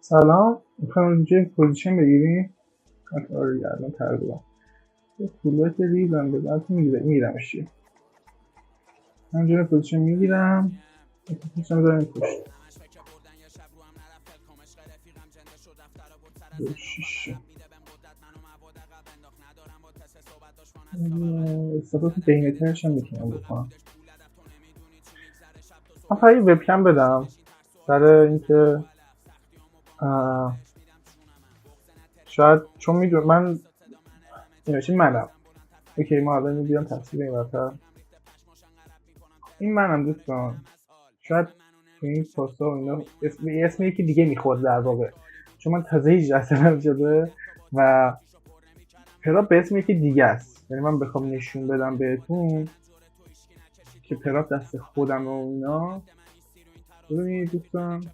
سلام، میخوایم اینجا پوزیشن بگیریم. آره الان تقریبا یه فولبک ریزم به بعد میگیرمش چیه. همینجا پوزیشن میگیرم، پوزیشن داریم پشت شیشه استفاده بینترش هم میتونم بکنم. من فقط یه وبکم بدم سر اینکه شاید چون میدونم من ایناشی منم اوکی. ما الان میگیرم تفصیل این برتر این منم دوستان. شاید تو این پاستا و اینا اسم یکی دیگه میخورد در واقع، چون من تازه 18 سالم شده و پراب به اسم یکی دیگه است. یعنی من بخوام نشون بدم بهتون که پراب دست خودم و اینا. ببینید دوستان